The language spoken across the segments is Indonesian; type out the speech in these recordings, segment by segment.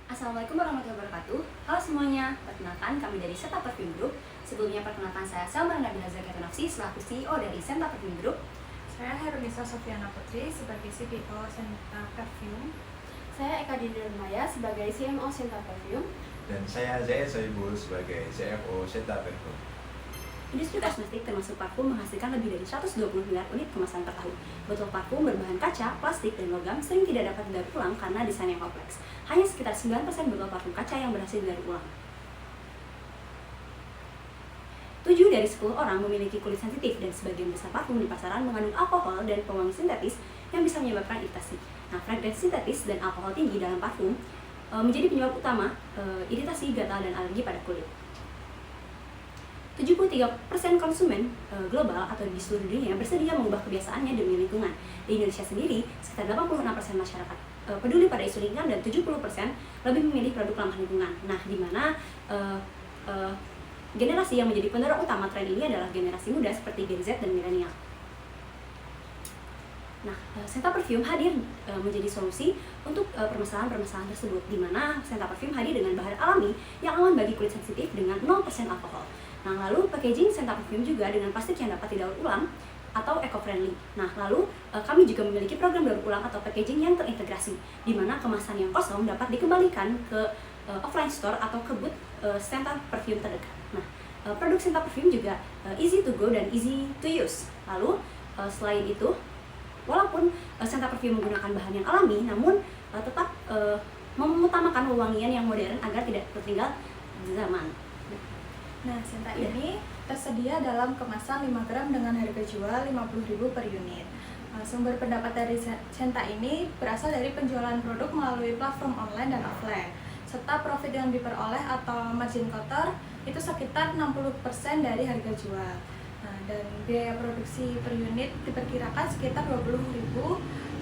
Assalamualaikum warahmatullahi wabarakatuh. Halo semuanya, perkenalkan kami dari Senta Perfume Group. Sebelumnya perkenalkan saya Selma Nabila Zakarianafsi selaku CEO dari Senta Perfume Group. Saya Herunisa Sofiana Putri sebagai CPO Senta Perfume. Saya Eka Dinda Maya sebagai CMO Senta Perfume. Dan saya Zaid Sohibul sebagai CFO Senta Perfume. Industri kosmetik termasuk parfum menghasilkan lebih dari 120 miliar unit kemasan per tahun. Botol parfum berbahan kaca, plastik, dan logam sering tidak dapat didaur ulang karena desain yang kompleks. Hanya sekitar 9% botol parfum kaca yang berhasil didaur ulang. 7 dari 10 orang memiliki kulit sensitif dan sebagian besar parfum di pasaran mengandung alkohol dan pewangi sintetis yang bisa menyebabkan iritasi. Nah, fragrance sintetis dan alkohol tinggi dalam parfum menjadi penyebab utama iritasi, gatal, dan alergi pada kulit. 73% konsumen global atau di seluruh dunia bersedia mengubah kebiasaannya demi lingkungan. Di Indonesia sendiri, sekitar 86% masyarakat peduli pada isu lingkungan dan 70% lebih memilih produk ramah lingkungan. Nah, di mana generasi yang menjadi pendorong utama tren ini adalah generasi muda seperti Gen Z dan milenial. Nah, Senta Perfume hadir menjadi solusi untuk permasalahan-permasalahan tersebut, di mana Senta Perfume hadir dengan bahan alami yang aman bagi kulit sensitif dengan 0% alkohol. Nah, lalu packaging Senta Perfume juga dengan plastik yang dapat didaur ulang atau eco-friendly. Nah, lalu kami juga memiliki program daur ulang atau packaging yang terintegrasi, di mana kemasan yang kosong dapat dikembalikan ke offline store atau ke booth Senta Perfume terdekat. Nah, produk Senta Perfume juga easy to go dan easy to use. Lalu selain itu, walaupun Senta Perfume menggunakan bahan yang alami, namun tetap mengutamakan wewangian yang modern agar tidak tertinggal zaman. Nah, Senta ini tersedia dalam kemasan 5 gram dengan harga jual Rp50.000 per unit. Sumber pendapat dari Senta ini berasal dari penjualan produk melalui platform online dan offline, serta profit yang diperoleh atau margin kotor itu sekitar 60% dari harga jual. Nah, dan biaya produksi per unit diperkirakan sekitar Rp20.000,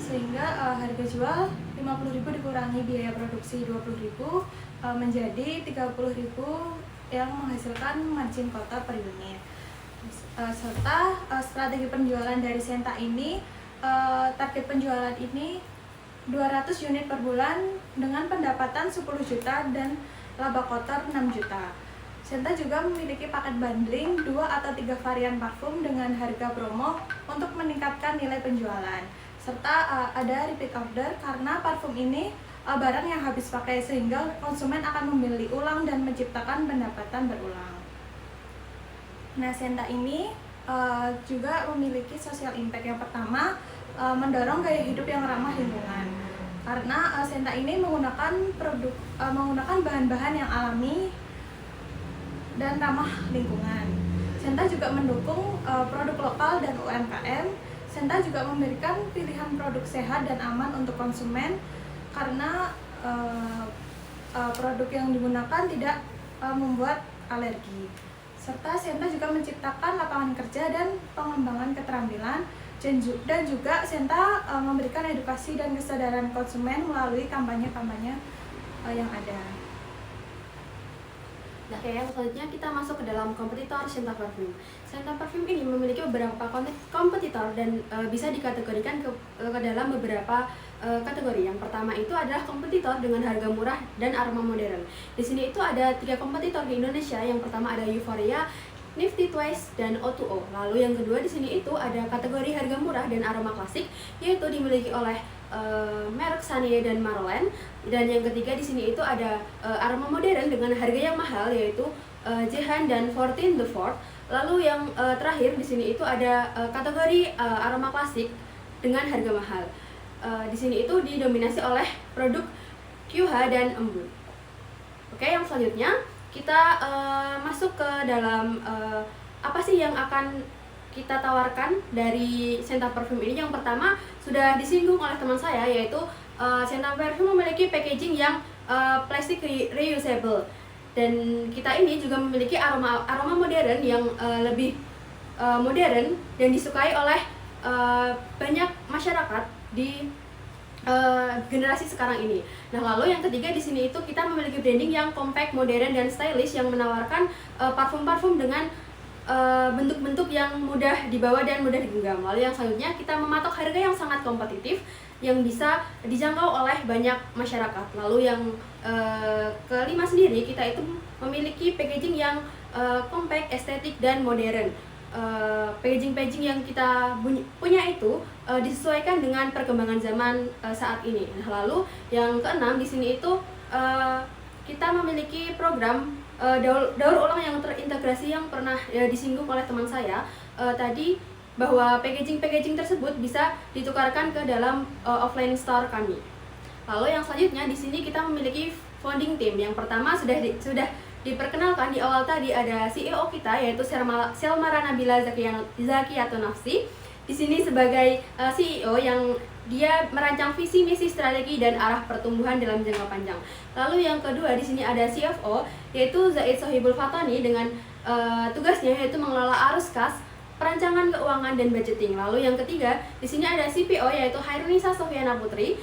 sehingga harga jual Rp50.000 dikurangi biaya produksi Rp20.000 menjadi Rp30.000 yang menghasilkan margin kotor per unit. Serta strategi penjualan dari Senta ini, target penjualan ini 200 unit per bulan dengan pendapatan 10 juta dan laba kotor 6 juta. Senta juga memiliki paket bundling 2 atau 3 varian parfum dengan harga promo untuk meningkatkan nilai penjualan. Serta ada repeat order karena parfum ini barang yang habis pakai, sehingga konsumen akan membeli ulang dan menciptakan pendapatan berulang. Nah, Senta ini juga memiliki social impact. Yang pertama, mendorong gaya hidup yang ramah lingkungan. Karena Senta ini menggunakan bahan-bahan yang alami dan ramah lingkungan. Senta juga mendukung produk lokal dan UMKM. Senta juga memberikan pilihan produk sehat dan aman untuk konsumen karena produk yang digunakan tidak membuat alergi. Serta Senta juga menciptakan lapangan kerja dan pengembangan keterampilan, dan juga Senta memberikan edukasi dan kesadaran konsumen melalui kampanye-kampanye yang ada. Nah, yang selanjutnya kita masuk ke dalam kompetitor Senta Perfume. Senta Perfume ini memiliki beberapa kompetitor dan bisa dikategorikan ke dalam beberapa kategori. Yang pertama itu adalah kompetitor dengan harga murah dan aroma modern. Di sini itu ada 3 kompetitor di Indonesia. Yang pertama ada Euphoria, Nifty Twice, dan O2O. Lalu yang kedua di sini itu ada kategori harga murah dan aroma klasik, yaitu dimiliki oleh merek Sanye dan Marlene. Dan yang ketiga di sini itu ada aroma modern dengan harga yang mahal, yaitu Jehan dan 14 The Fort. Lalu yang terakhir di sini itu ada kategori aroma klasik dengan harga mahal. Di sini itu didominasi oleh produk QH dan Embun. Oke, yang selanjutnya kita masuk ke dalam apa sih yang akan kita tawarkan dari Senta Perfume ini. Yang pertama sudah disinggung oleh teman saya, yaitu Senta Perfume memiliki packaging yang plastik reusable, dan kita ini juga memiliki aroma modern yang lebih modern dan disukai oleh banyak masyarakat di generasi sekarang ini. Nah, lalu yang ketiga di sini itu kita memiliki branding yang compact, modern, dan stylish yang menawarkan parfum-parfum dengan bentuk-bentuk yang mudah dibawa dan mudah digenggam. Lalu yang selanjutnya kita mematok harga yang sangat kompetitif yang bisa dijangkau oleh banyak masyarakat. Lalu yang kelima sendiri, kita itu memiliki packaging yang compact, estetik, dan modern. Packaging yang kita punya itu disesuaikan dengan perkembangan zaman saat ini. Nah, lalu yang keenam di sini itu kita memiliki program daur ulang yang terintegrasi yang pernah disinggung oleh teman saya tadi, bahwa packaging tersebut bisa ditukarkan ke dalam offline store kami. Lalu yang selanjutnya di sini kita memiliki founding team. Yang pertama sudah diperkenalkan di awal tadi, ada CEO kita yaitu Selmara Nabila Zakiyatun Nafsi. Di sini sebagai CEO yang dia merancang visi, misi, strategi, dan arah pertumbuhan dalam jangka panjang. Lalu yang kedua di sini ada CFO yaitu Zaid Sohibul Fatani dengan tugasnya yaitu mengelola arus kas, perancangan keuangan, dan budgeting. Lalu yang ketiga di sini ada CPO yaitu Hairunisa Sofiana Putri.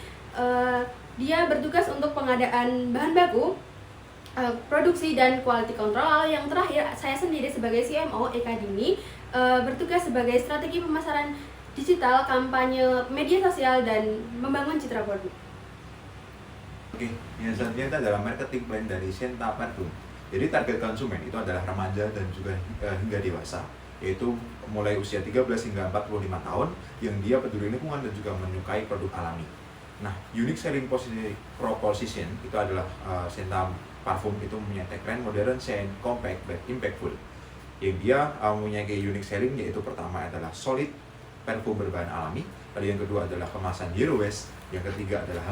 Dia bertugas untuk pengadaan bahan baku, produksi, dan quality control. Lalu yang terakhir saya sendiri sebagai CMO Eka Dini bertugas sebagai strategi pemasaran digital, kampanye media sosial, dan membangun citra produk. Oke, yang selanjutnya itu adalah marketing plan dari Senta Parfum. Jadi target konsumen itu adalah remaja dan juga hingga dewasa, yaitu mulai usia 13 hingga 45 tahun yang dia peduli lingkungan dan juga menyukai produk alami. Nah, unique selling proposition itu adalah Senta Parfum itu punya tagline modern, scent, compact, but impactful. Yang dia mempunyai unique selling yaitu pertama adalah solid, parfum berbahan alami. Lalu yang kedua adalah kemasan zero waste. Yang ketiga adalah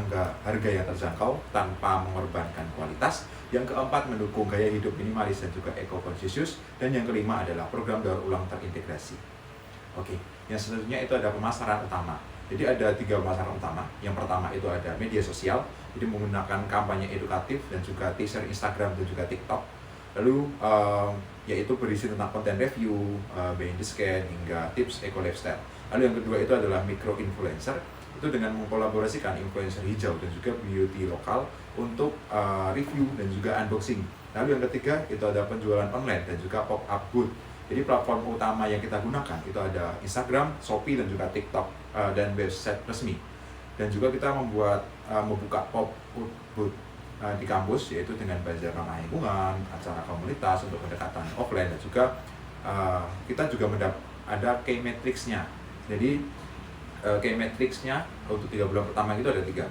harga yang terjangkau tanpa mengorbankan kualitas. Yang keempat mendukung gaya hidup minimalis dan juga eco-conscious. Dan yang kelima adalah program daur ulang terintegrasi. Oke, yang selanjutnya itu ada pemasaran utama. Jadi ada 3 pemasaran utama. Yang pertama itu ada media sosial, jadi menggunakan kampanye edukatif dan juga teaser Instagram dan juga TikTok. Lalu yaitu berisi tentang konten review, behind the scan, hingga tips eco lifestyle. Lalu yang kedua itu adalah micro influencer, itu dengan mengkolaborasikan influencer hijau dan juga beauty lokal untuk review dan juga unboxing. Lalu yang ketiga itu ada penjualan online dan juga pop-up booth. Jadi platform utama yang kita gunakan itu ada Instagram, Shopee, dan juga TikTok dan website resmi. Dan juga kita membuka pop-up booth di kampus, yaitu dengan bazar ramah lingkungan, acara komunitas untuk pendekatan offline, dan juga kita juga ada key matrix-nya. Jadi key matrix-nya untuk 3 bulan pertama itu ada 3.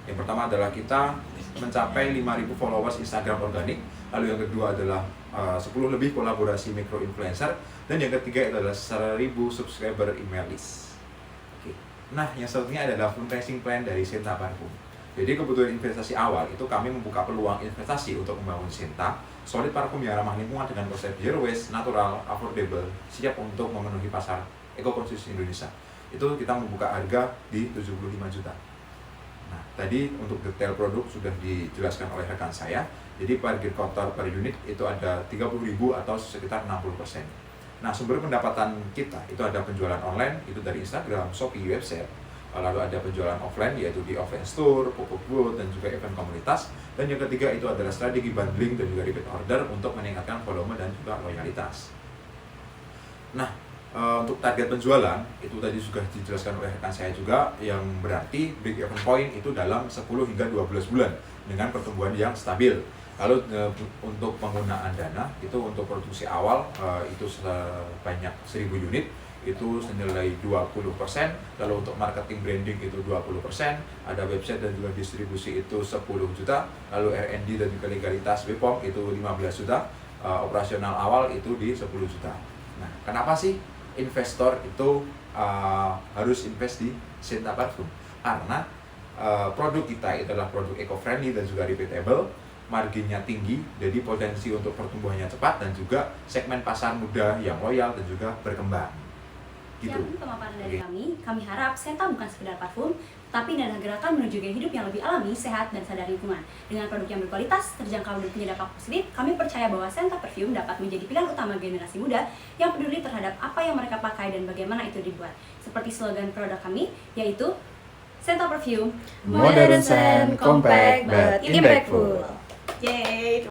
Yang pertama adalah kita mencapai 5.000 followers Instagram organik. Lalu yang kedua adalah 10 lebih kolaborasi micro influencer. Dan yang ketiga itu adalah 1.000 subscriber email list. Oke. Nah, yang selanjutnya adalah fundraising plan dari Senta Parfum. Jadi kebutuhan investasi awal itu kami membuka peluang investasi untuk membangun Senta, solid parfum yang ramah lingkungan dengan konsep zero waste, natural, affordable, siap untuk memenuhi pasar eco-conscious Indonesia. Itu kita membuka harga di 75 juta. Nah, tadi untuk detail produk sudah dijelaskan oleh rekan saya. Jadi parkir kotor per unit itu ada 30.000 atau sekitar 60%. Nah, sumber pendapatan kita itu ada penjualan online, itu dari Instagram, Shopee, website. Lalu ada penjualan offline, yaitu di offline store, pop-up booth, dan juga event komunitas. Dan yang ketiga itu adalah strategi bundling dan juga repeat order untuk meningkatkan volume dan juga loyalitas. Nah, untuk target penjualan itu tadi sudah dijelaskan oleh rekan saya juga, yang berarti break even point itu dalam 10 hingga 12 bulan dengan pertumbuhan yang stabil. Lalu untuk penggunaan dana itu untuk produksi awal itu sebanyak 1.000 unit itu senilai 20%. Lalu untuk marketing branding itu 20%, ada website dan juga distribusi itu 10 juta, lalu R&D dan juga legalitas BPOM itu 15 juta, operasional awal itu di 10 juta. Nah, kenapa sih investor itu harus invest di Senta Parfum? Karena produk kita itu adalah produk eco-friendly dan juga repeatable, marginnya tinggi, jadi potensi untuk pertumbuhannya cepat, dan juga segmen pasar muda yang loyal dan juga berkembang. Gitu. Sekian pemaparan dari kami harap Senta bukan sekedar parfum, tapi adalah gerakan menuju gaya hidup yang lebih alami, sehat, dan sadar lingkungan. Dengan produk yang berkualitas, terjangkau, dan punya dampak positif, kami percaya bahwa Senta Parfum dapat menjadi pilihan utama generasi muda yang peduli terhadap apa yang mereka pakai dan bagaimana itu dibuat. Seperti slogan produk kami, yaitu Senta Parfum, Modern scent, compact, but impactful. Yeay!